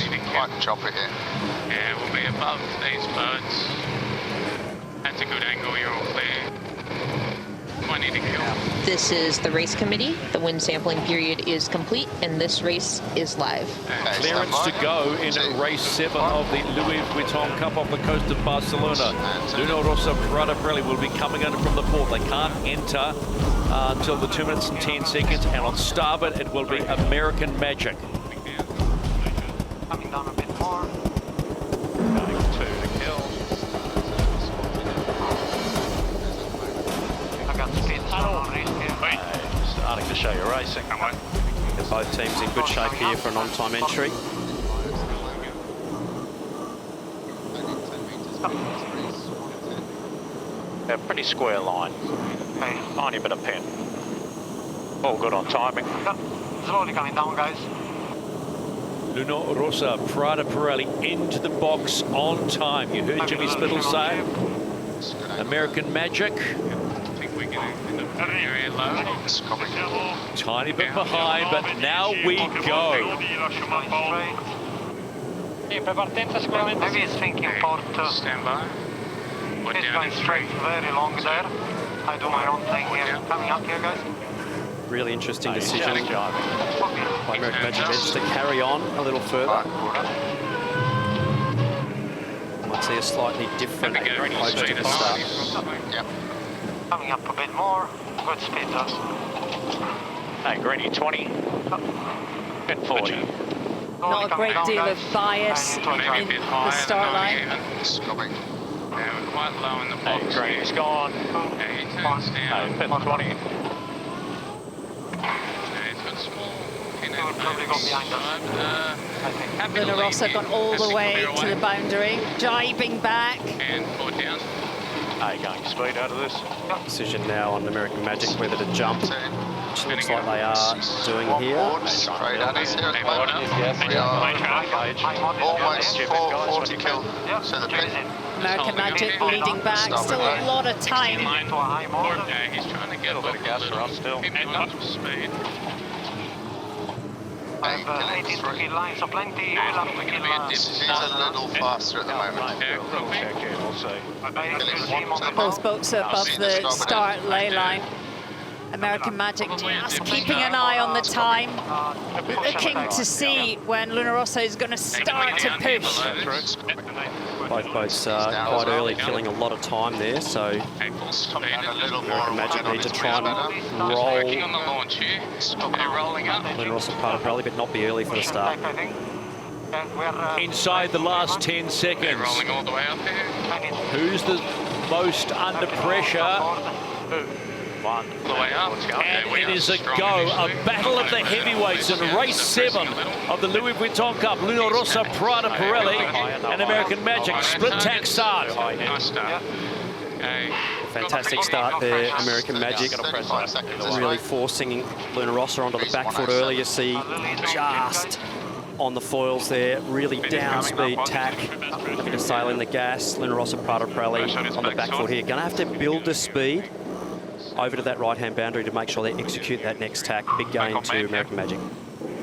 It's quite choppy here. Yeah, we'll be above these birds. That's a good angle, you're all clear. Might need to kill. This is the race committee. The wind sampling period is complete, and this race is live. Okay, Clearance to go in race 7 of the Louis Vuitton Cup off the coast of Barcelona. Rossa Prada Pirelli will be coming in from the port. They can't enter until the 2 minutes and 10 seconds, and on starboard it will be American Magic. Coming down a bit more. Going to the kill. I got speed on race here. Starting to show you racing. Come on. Both teams in good shape here for an on-time entry. A pretty square line. Tiny bit of pen. All good on timing. Slowly coming down, guys. Rossa Prada Pirelli into the box on time. You heard Jimmy Spittle say. American Magic. I think we're going to end up very low. Tiny bit behind, but now we go. Maybe it's thinking port to Stand by. We're it's down going in straight very long there. I do my own thing here. Coming up here, guys. Really interesting decision Okay. by American Magic Edge to carry on a little further. Might see a slightly different approach to the start. Yep. Coming up a bit more. Good speed, though. Hey, Greeny 20. Bit 40. Not a great deal of bias in the start line. Scrubbing. Yeah, we're quite low in the Hey, box. Greeny's gone. Yeah, he turns down. Hey, pit 20. Yeah, he's got small. We'll probably go behind us. I think. Rossa gone all the way to the boundary, jibing back. And 4 down. Hey, going speed out of this. Decision now on American Magic whether to jump, which looks like they are doing here. Board straight at us here at the moment. Yes, We are almost Stupid 440 guys, kill. So the pit. American Magic leading back, still a lot of time. Yeah, he's trying to get Little bit of gas for us still. Keep up speed. I've 18 speed line, so plenty. We'll have to kill He's a little faster at the moment. Yeah, Check in, we'll see. Both boats are above the start ley line. American Magic just keeping an eye on the time, looking to see when Rossa is going to start to push. Both boats quite early, killing a lot of time there, so American Magic need to try and roll on the launch here. They're rolling up. Rossa Prada Pirelli, but not be early for the start. Inside the last 10 They're seconds. rolling all the way up there. Who's the most under pressure? All the way up. And it is a go, a battle of the heavyweights in race 7 of the Louis Vuitton Cup. Rossa Prada Pirelli and American Magic split tack start. Nice start. Okay. Fantastic start there, American Magic. Really forcing Rossa onto the back foot early. You see just on the foils there, really down speed tack. Looking to sail in the gas. Rossa Prada Pirelli on the back foot here. Gonna have to build the speed over to that right-hand boundary to make sure they execute that next tack. Big gain to American Magic.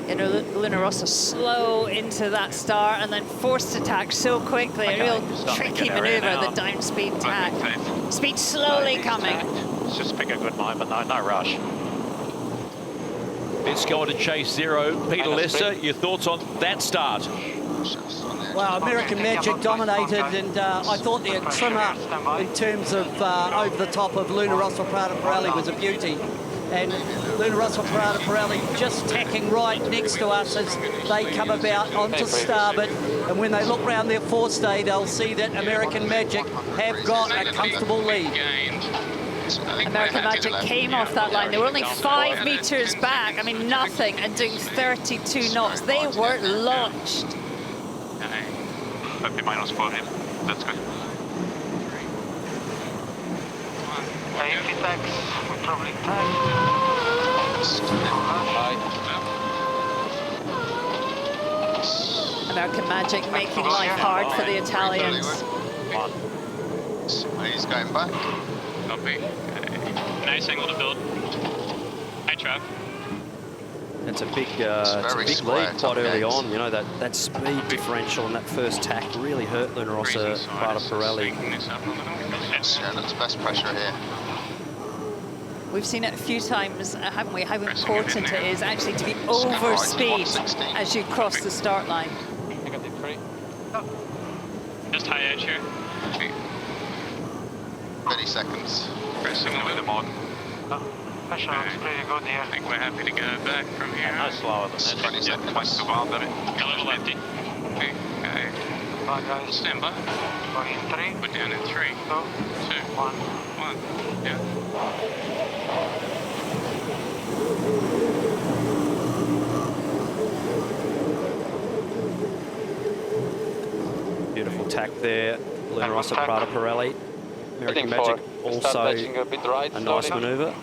You know, Rossa slow into that start and then forced to tack so quickly. A real tricky manoeuvre, the down speed tack. Speed slowly coming. Let's just pick a good moment, no rush. Let's go on to chase 0. Peter Lesser, your thoughts on that start? Well, American Magic dominated, and I thought their trimmer in terms of over the top of Rossa Prada Pirelli was a beauty. And Rossa Prada Pirelli just tacking right next to us as they come about onto starboard. And when they look round their forestay, they'll see that American Magic have got a comfortable lead. American Magic came off that line. They were only 5 meters back. I mean, nothing, and doing 32 knots. They were launched. -5 for him. That's good. 80 tacks. We probably tagged. American Magic making life hard for the Italians. He's going back. Copy. Nice angle to build. Hi, Trav. It's a big very lead square, quite top early gates. on. You know, that speed differential and that first tack really hurt Luna Rossa Prada Pirelli. Yeah, that's best pressure here. We've seen it a few times, haven't we, how Pressing it in important there. it is actually to be Right, over speed 116. as you cross the start line. Just high edge here. 30 seconds. Pressing a little more. Pressure looks pretty good here. I think we're happy to go back from here. No slower than this. 20 seconds. Yellow's lefty. Okay. Bye guys. Stand by. Going in 3, Put down in 3, 2, 2, 1. 1. Yeah. Beautiful tack there. Luna Rossa Prada Pirelli. American Heading Magic for. Start also edging a bit right, a nice slowly. manoeuvre.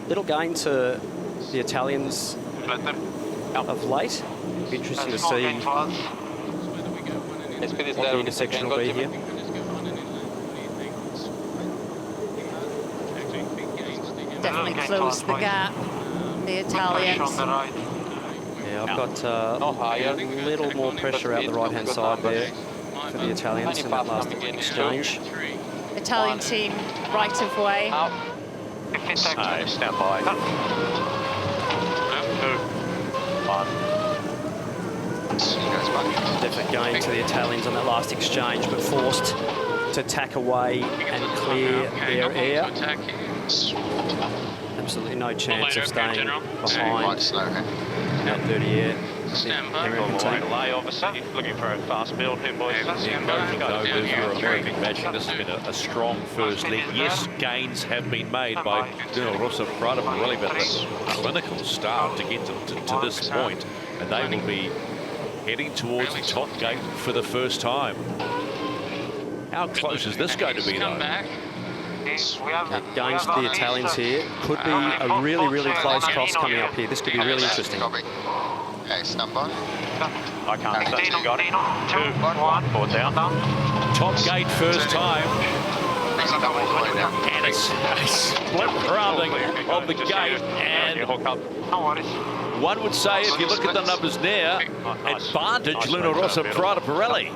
Little gain to the Italians of late. Be interesting to Small see gain for us. Speed is what there. the intersection will be here. Definitely closed the gap, the Pressure Italians. on the right. Yeah, I've got No higher. a little more pressure out the right-hand side there for the Italians in that last Coming in. exchange. Italian team right of way. Out. 15 seconds. Stand by. 2, 1. He goes back. Definite gain to the Italians on that last exchange, but forced to tack away and clear their air. Absolutely no chance of staying Quite behind slow here. that dirty air. Stand by. American team. Delay, obviously. Looking for a fast build here, boys. Stand No by. move for American Magic. This has been a strong first leg. Yes, gains have been made by Luna Rossa Prada Pirelli, but the clinical start to get to this point, and they will be heading towards the top gate for the first time. How close is this going to be, Come though? back. Gains to the Italians here. Could be a really, really close cross coming up here. This could be really interesting. Copy. Okay, stand by. I can't touch Dino, you, got it. Dino, 2, 1. Forward down. Top gate first time, Easy double all the way down. and it's a split rounding of the gate, and You hook up. No worries. one would say, if you look at the numbers there, advantage Luna Rossa Prada Pirelli.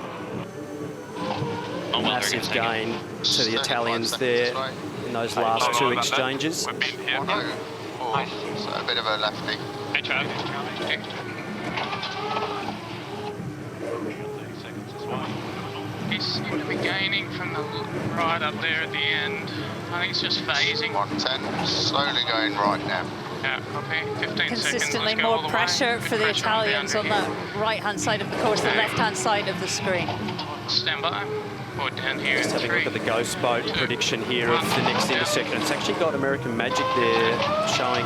Massive gain to the Italians there in those last two exchanges. Oh, no. Oh, so a bit of a lefty. Hey, Charlie. He seemed to be gaining from the right up there at the end. I think it's just phasing. 110. Slowly going right now. Yeah, copy. 15 Consistently seconds. Let's go more all the way. pressure for the Pressure Italians down on the right-hand side of the course, the left-hand side of the screen. Stand by. Forward down here. Just having a 3. look at the ghost boat prediction here of the next intersection. It's actually got American Magic there showing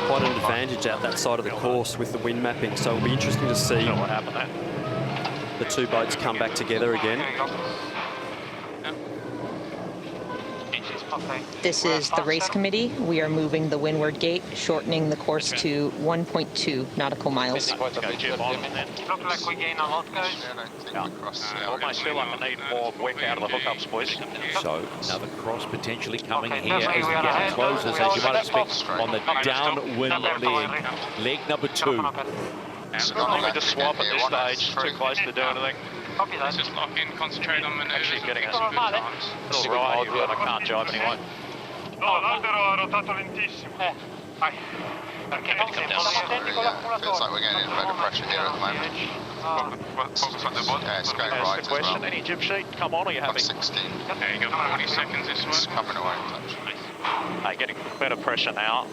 quite an advantage out that side of the course with the wind mapping. So it'll be interesting to see What happened there? the two boats come back together again. This is the race committee. We are moving the windward gate, shortening the course to 1.2 nautical miles. Quite a bit Look like we gain a lot, guys. I don't think we cross. Almost feel like I need more wick out of the hookups, boys. So another cross potentially coming Okay, here as definitely the we are gap ahead. closes, as you might expect, on the downwind leg. Leg number 2. Let me just swap at this stage. Too close to do anything. Copy that. Let's just lock in, concentrate on maneuvers. Actually getting us and a good times. little right here, but I can't jive anyway. No, l'albero ha rotato lentissimo. Vai. Perché non sei attenti con Feels like we're getting a bit of pressure here at the moment. Yeah, it's going Ask right the as well. question. Any jib sheet? Come on, are you happy? 116. There you go, 40 seconds this It's way. coming away. Touch. Hey, getting better pressure now.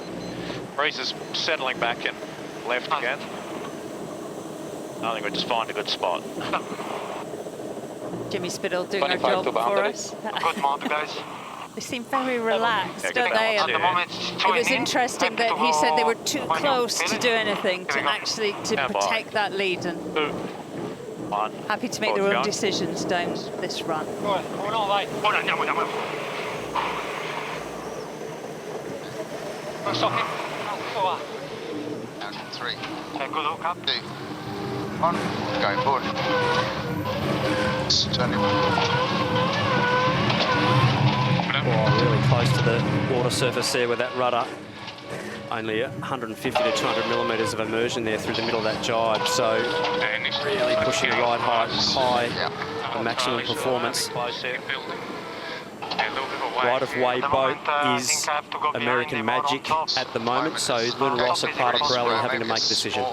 Breeze is settling back in left again. I think we just find a good spot. Jimmy Spittle doing our 25 job to for boundary. us. Good mount, guys. They seem very relaxed, Yeah, don't good they? balance, And At the moment, it's it was 20. interesting that he said they were too close to do anything to actually protect that lead, and 2, 1. happy to make their own decisions down this run. Uno, vai. Ora andiamo. Non so che cazzo va. Down to 3, Good hook up. 2, 1. Going forward. Turning. Oh, really close to the water surface there with that rudder. only 150 to 200 millimetres of immersion there through the middle of that jibe. So really pushing the ride high, the maximum performance. Right-of-way boat is American Magic at the moment, so Luna Rossa Prada Pirelli having to make a decision.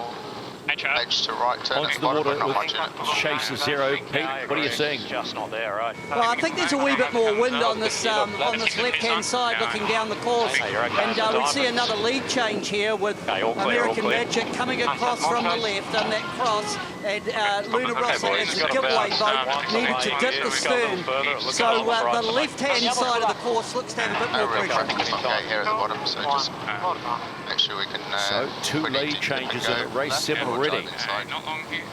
Edge to right, turning Onto the water with Chase Zero. Pete, what are you seeing? Just not there, right? Well, I think there's a wee bit more wind on this left-hand side looking down the course. And we see another lead change here with American Magic coming across from the left on that cross. And Luna Rossa, as a giveaway boat, needed to dip the stern. So the left-hand side of the course looks to have a bit more pressure. Here at the bottom, so just make sure we can... So 2 lead changes in race 7 already. Not long here.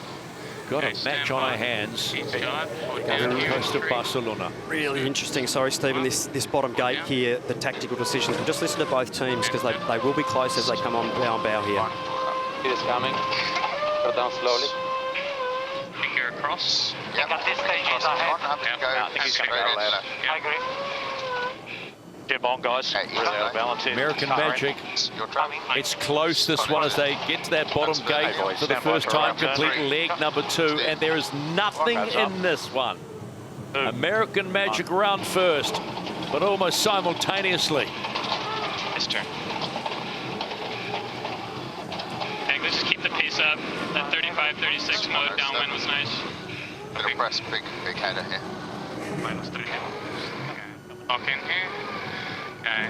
Got a match on our hands. The coast of Barcelona. Really interesting. Sorry, Stephen, this bottom gate here, the tactical decisions. We'll just listen to both teams because they will be close as they come on bow here. It is coming. Go down slowly. Finger across. Yep. At this stage, he's ahead. I think he's going to go louder. I agree. Get on, guys. Really out of balance here. American Magic. You're driving. It's close, this one, as they get to that bottom gate for the first time, complete leg number 2, and there is nothing in this one. American Magic round first, but almost simultaneously. His turn. Okay, let's just keep the pace up. That 35, 36 mode downwind was nice. Gonna press big header here. -3. Lock in here. Okay.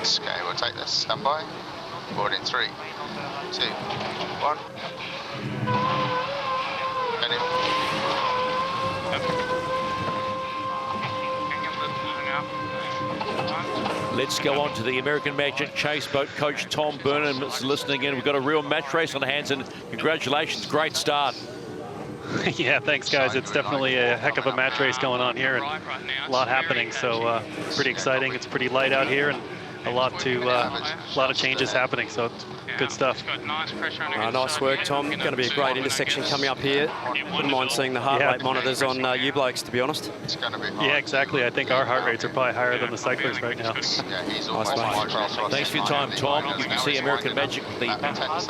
Okay, we'll take this. Stand by. Board in 3, 2, 1. And in. Let's go on to the American Magic Chase boat. Coach Tom Burnham is listening in. We've got a real match race on the hands, and congratulations, great start. Yeah, thanks, guys. It's definitely a heck of a match race going on here, and a lot happening. So pretty exciting. It's pretty light out here, and a lot of changes happening. So it's good stuff. Nice work, Tom. Going to be a great intersection coming up here. Wouldn't mind seeing the heart rate monitors on you blokes, to be honest. It's going to be hard. Yeah, exactly. I think our heart rates are probably higher than the cyclers right now. Yeah, he's Nice, mate. Thanks for your time, Tom. You can see American Magic, the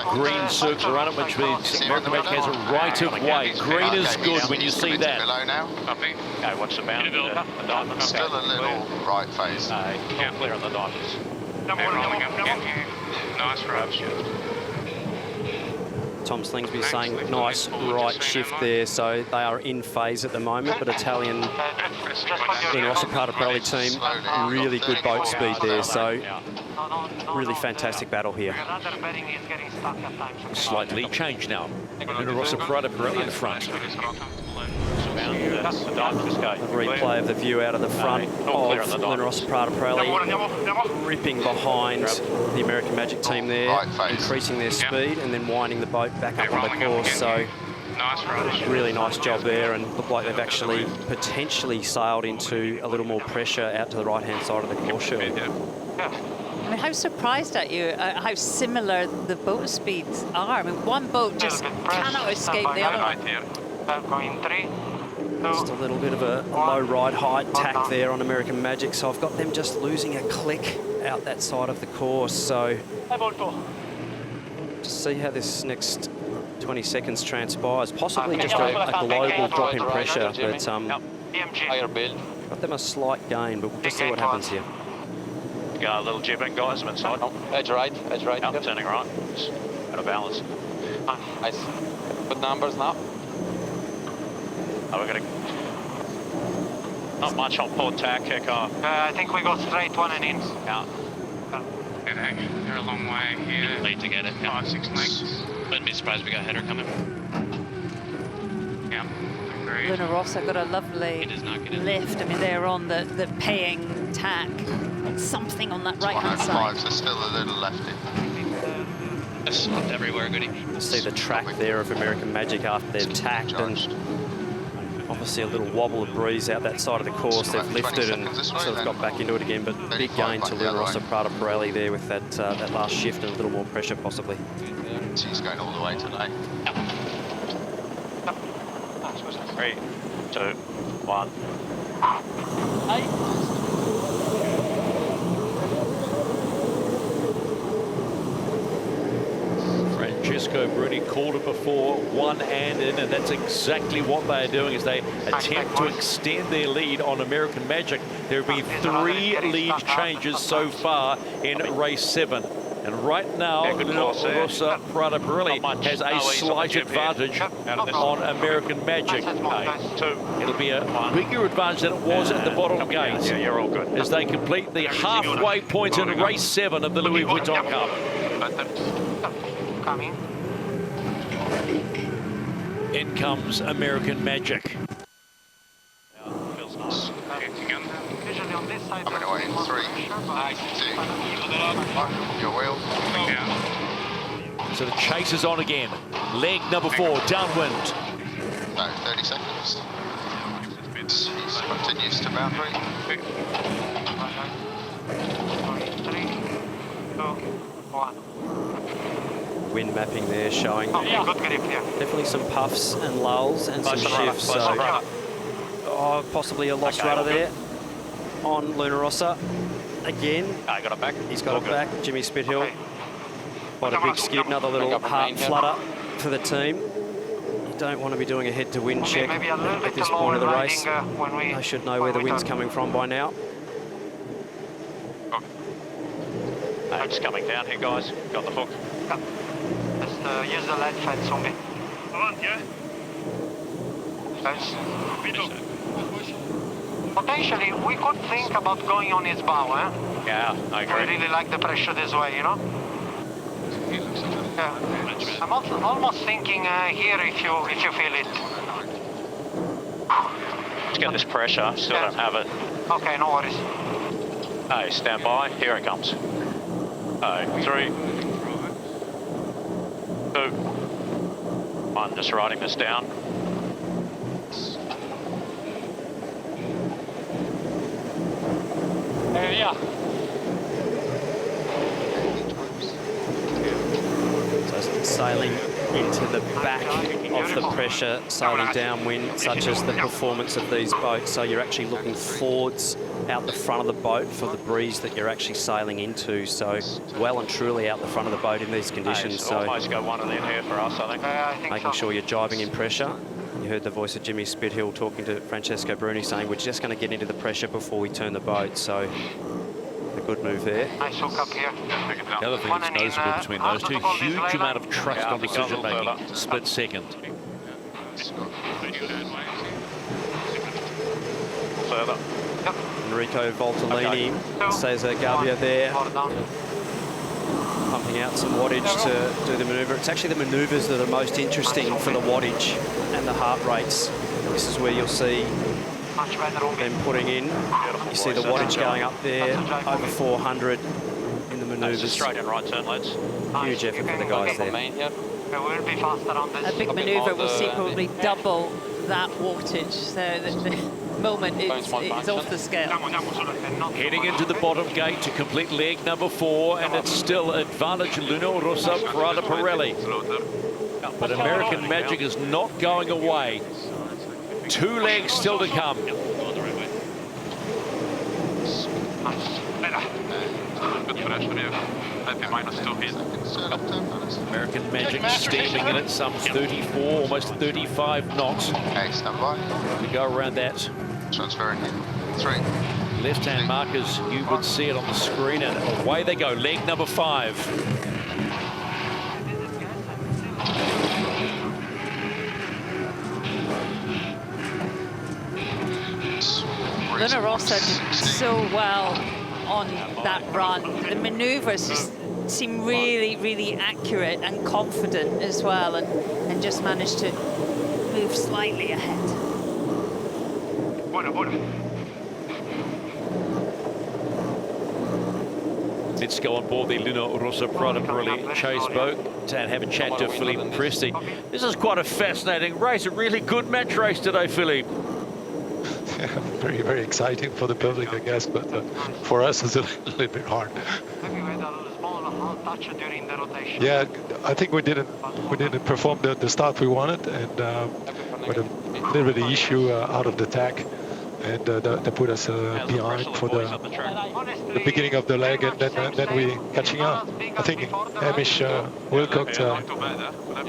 green circle around it, which means American Magic has a right of way. Green is good when you see that. Below now. Okay, watch the bound. The diamonds. Still a little right phase. Not clear on the diamonds. Rolling up again here. Nice road shift. Tom Slingsby saying nice right shift there, so they are in phase at the moment, but Italian Rossa Prada Pirelli team, really good boat speed there, so really fantastic battle here. Slight lead change now. Rossa Prada Pirelli in front. A replay of the view out of the front of Rossa Prada Pirelli, ripping behind the American Magic team there, increasing their speed and then winding the boat back up on the course. So really nice job there, and look like they've actually potentially sailed into a little more pressure out to the right-hand side of the course shield. I mean, how surprised at you how similar the boat speeds are. I mean, one boat just cannot escape the other one. Just a little bit of a low ride height tack there on American Magic, so I've got them just losing a click out that side of the course. So just see how this next 20 seconds transpires. Possibly just a global drop in pressure, but got them a slight gain, but we'll just see what happens here. Got a little jibbing, guys, I'm inside. Edge right. Yep, turning right. Just out of balance. Nice. Good numbers now. Oh, we're going to... Not much on port tack, kick off. I think we go straight one and in. Yeah. They're a long way here. Late to get it. 5, 6 lengths. Wouldn't be surprised we got a header coming. Yeah, agree. Luna Rossa got a lovely lift. I mean, they're on the paying tack. Something on that right-hand side. So still a little lefty. It's everywhere, goody. See the track there of American Magic after they've tacked, and obviously a little wobble of breeze out that side of the course. They've lifted and sort of got back into it again, but big gain to Luna Rossa Prada Pirelli there with that that last shift and a little more pressure possibly. She's going all the way today. 3, 2, 1. Francesco Bruni called it before, one-handed, and that's exactly what they're doing as they attempt to extend their lead on American Magic. There have been 3 lead changes so far in race 7. And right now, Rossa Prada Pirelli has a slight advantage on American Magic. It'll be a bigger advantage than it was at the bottom gate. Yeah, you're all good. As they complete the halfway point in race 7 of the Louis Vuitton Cup. In comes American Magic. Coming away in 3, 2, 1, your wheel. So the chase is on again. Leg number 4, downwind. No, 30 seconds. He continues to boundary. 3, 2, 1. Wind mapping there showing definitely some puffs and lulls and some shifts. So possibly a lost rudder there on Luna Rossa. Again, I got it back. He's got it back. Jimmy Spithill. Quite a big skid, another little heart flutter for the team. You don't want to be doing a head-to-wind check at this point of the race. I should know where the wind's coming from by now. It's coming down here, guys. Got the hook. Just use the lead fence on me. Fence. Potentially, we could think about going on his bow, eh? Yeah, I agree. I really like the pressure this way, you know? Yeah. I'm almost thinking here if you feel it. Let's get this pressure. Still don't have it. Okay, no worries. Hey, stand by. Here it comes. 3, 2, 1. Just writing this down. Yeah. So sailing into the back of the pressure, sailing downwind, such as the performance of these boats. So you're actually looking forwards out the front of the boat for the breeze that you're actually sailing into. So well and truly out the front of the boat in these conditions. So almost got one of them here for us, I think. Making sure you're jibing in pressure. You heard the voice of Jimmy Spithill talking to Francesco Bruni saying we're just going to get into the pressure before we turn the boat. So a good move there. Nice hook up here. The other thing that's noticeable between those two, huge amount of trust on decision making, split second. Further. Enrico Voltolini, Cesar Gabbia there, pumping out some wattage to do the manoeuvre. It's actually the manoeuvres that are most interesting for the wattage and the heart rates. This is where you'll see them putting in. You see the wattage going up there, over 400 in the manoeuvres. Straight and right turn, lads. Huge effort for the guys there. A big manoeuvre will see probably double that wattage, so the moment it's off the scale. Heading into the bottom gate to complete leg number 4, and it's still advantage Luna Rossa Prada Pirelli. But American Magic is not going away. 2 legs still to come. American Magic steaming in at some 34, almost 35 knots. Okay, stand by. We go around that. Transferring in 3. Left-hand markers, you would see it on the screen, and away they go. Leg number 5. Luna Rossa did so well on that run. The manoeuvres just seem really, really accurate and confident as well, and just managed to move slightly ahead. Let's go on board the Luna Rossa Prada Pirelli chase boat and have a chat to Philippe Presti. This is quite a fascinating race, a really good match race today, Philippe. Yeah, very, very exciting for the public, I guess, but for us it's a little bit hard. Yeah, I think we didn't perform the start we wanted, and with a little bit of issue out of the tack. and they put us behind for the beginning of the leg, and then we catching up. I think Hamish Wilcox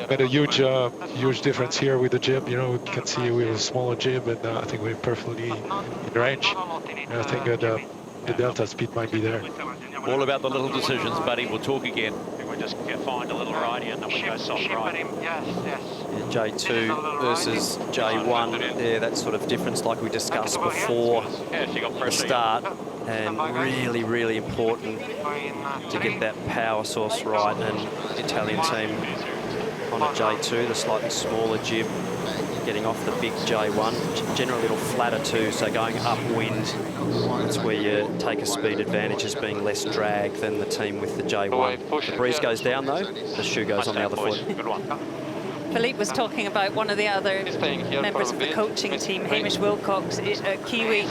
made a huge difference here with the jib. You know, you can see we have a smaller jib, and I think we're perfectly in range. And I think the delta speed might be there. All about the little decisions, buddy. We'll talk again. We just find a little right here and then we go soft right. Yeah, J2 versus J1 there, that sort of difference like we discussed before the start, and really important to get that power source right. And the Italian team on a J2, the slightly smaller jib, getting off the big J1, generally a little flatter too, so going upwind, that's where you take a speed advantage as being less drag than the team with the J1. The breeze goes down though, the shoe goes on the other foot. Good one. Philippe was talking about one of the other members of the coaching team, Hamish Wilcox, a Kiwi.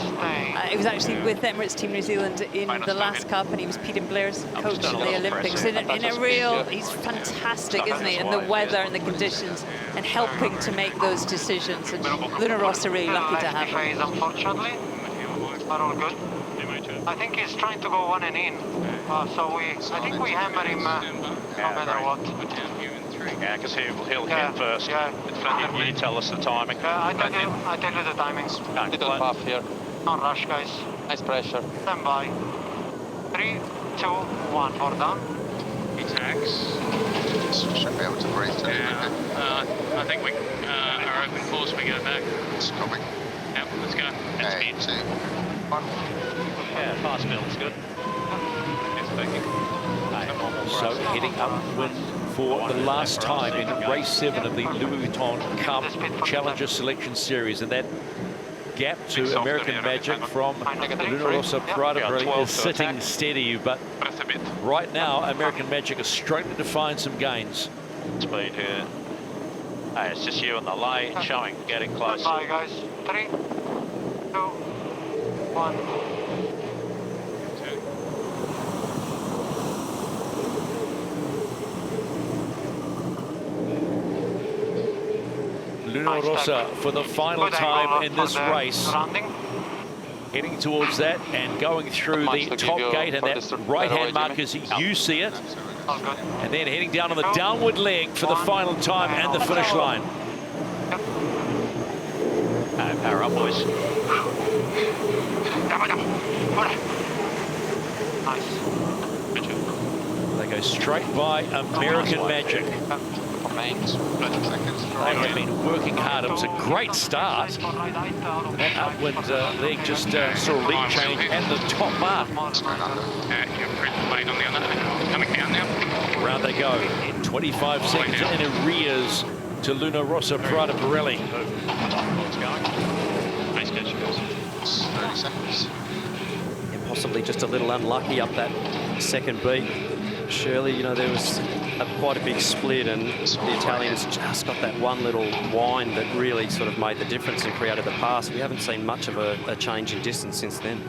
He was actually with Emirates Team New Zealand in the last Cup, and he was Peter Blair's coach in the Olympics. In a real, he's fantastic, isn't he? And the weather and the conditions, and helping to make those decisions. And Luna Rossa really lucky to have him. Unfortunately, but all good. I think he's trying to go one and in, so I think we hammer him no matter what. Yeah, because he'll hit first. Yeah. You tell us the timing. Yeah, I tell you the timings. Little puff here. Don't rush, guys. Nice pressure. Stand by. 3, 2, 1, 4 down. Tax. Should be able to breathe today. I think we are open force. We go back. It's coming. Yep, let's go. At 3, 2, 1. Yeah, fast build's good. Yes, thank you. So heading upwind for the last time in race 7 of the Louis Vuitton Cup Challenger Selection Series, and that gap to American Magic from Luna Rossa Prada Pirelli is sitting steady, but right now American Magic is struggling to find some gains. Speed here. Hey, it's just you and the lane showing, getting close. Bye, guys. 3, 2, 1. Luna Rossa for the final time in this race, heading towards that and going through the top gate, and that right-hand mark as you see it, and then heading down on the downward leg for the final time and the finish line. Power up, boys. They go straight by American Magic. They have been working hard. It was a great start. That upwind leg just saw a lead change and the top mark. Coming down now. Round they go in 25 seconds in arrears to Luna Rossa Prada Pirelli. Nice catch, guys. 30 seconds. And possibly just a little unlucky up that second beat. Shirley, you know, there was quite a big split, and the Italians just got that one little wind that really sort of made the difference and created the pass. We haven't seen much of a change in distance since then.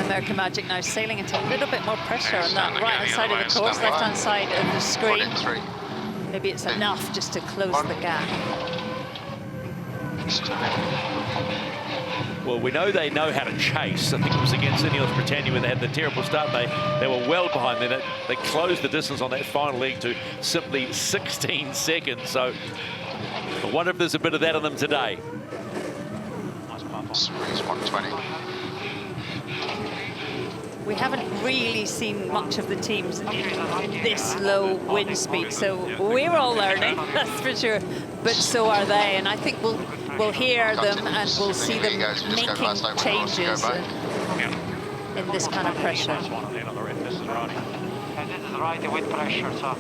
American Magic now sailing into a little bit more pressure on that right-hand side of the course, left-hand side of the screen. Maybe it's enough just to close the gap. Well, we know they know how to chase. I think it was against Ineos Britannia when they had the terrible start. They were well behind. Then they closed the distance on that final leg to simply 16 seconds. So I wonder if there's a bit of that in them today. Squeeze 120. We haven't really seen much of the teams in this low wind speed, so we're all learning, that's for sure, but so are they, and I think we'll hear them and we'll see them making changes in this kind of pressure. This is right with pressure, so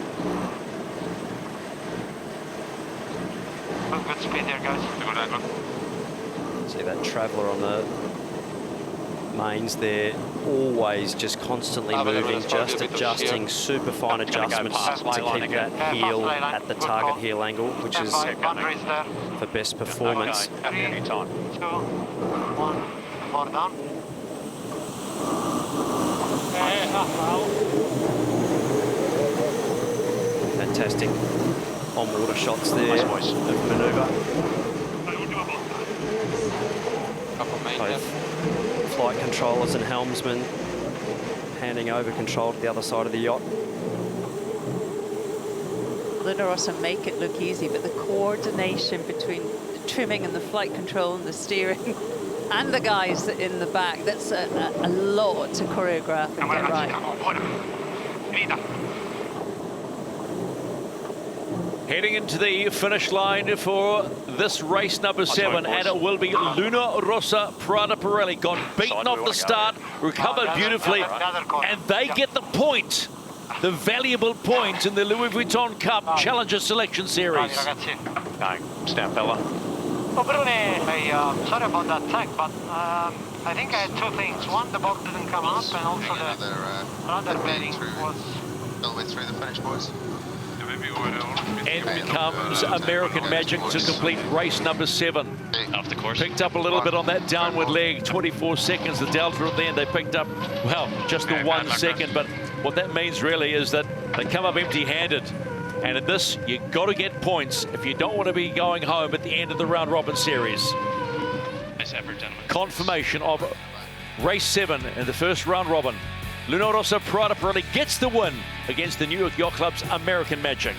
good speed there, guys. See that Traveller on the mains there, always just constantly moving, just adjusting, super fine adjustments to keep that heel at the target heel angle, which is for best performance. 3, 2, 1, more down. Fantastic on-water shots there of manoeuvre. Yes. Both flight controllers and helmsmen handing over control to the other side of the yacht. Luna Rossa make it look easy, but the coordination between the trimming and the flight control and the steering and the guys in the back, that's a lot to choreograph and get right. Heading into the finish line for this race number 7, and it will be Luna Rossa Prada Pirelli. Got beaten off the start, recovered beautifully, and they get the point. The valuable point in the Louis Vuitton Cup Challenger Selection Series. No, stand fella. Hey, sorry about that tech, but I think I had two things. One, the box didn't come up, and also the rudder bearing was... All the way through the finish, boys. In comes American Magic to complete race number 7. Off the course. Picked up a little bit on that downward leg, 24 seconds, the delta at the end. They picked up, well, just the 1 second, but what that means really is that they come up empty-handed. And in this, you got to get points if you don't want to be going home at the end of the round robin series. Nice effort, gentlemen. Confirmation of race 7 in the first round robin. Luna Rossa Prada Pirelli gets the win against the New York Yacht Club's American Magic.